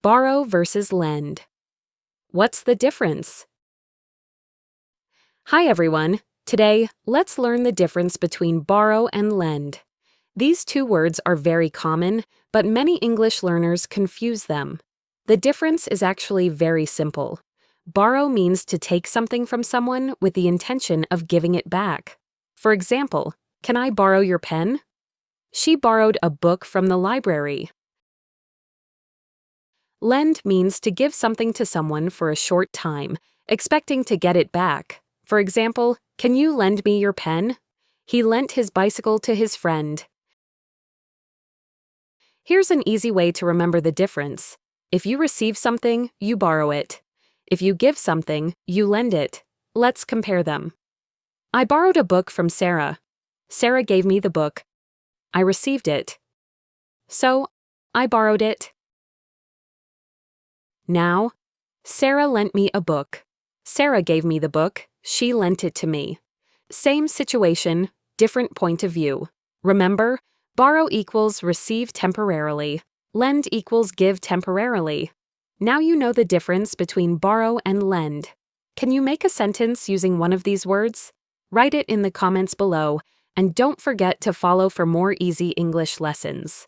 Borrow versus lend. What's the difference? Hi everyone. Today, let's learn the difference between borrow and lend. These two words are very common, but many English learners confuse them. The difference is actually very simple. Borrow means to take something from someone with the intention of giving it back. For example, can I borrow your pen? She borrowed a book from the library. Lend means to give something to someone for a short time, expecting to get it back. For example, can you lend me your pen? He lent his bicycle to his friend. Here's an easy way to remember the difference. If you receive something, you borrow it. If you give something, you lend it. Let's compare them. I borrowed a book from Sarah. Sarah gave me the book. I received it. So, I borrowed it. Now, Sarah lent me a book. Sarah gave me the book. She lent it to me. Same situation, different point of view. Remember, borrow equals receive temporarily. Lend equals give temporarily. Now you know the difference between borrow and lend. Can you make a sentence using one of these words? Write it in the comments below, and don't forget to follow for more easy English lessons.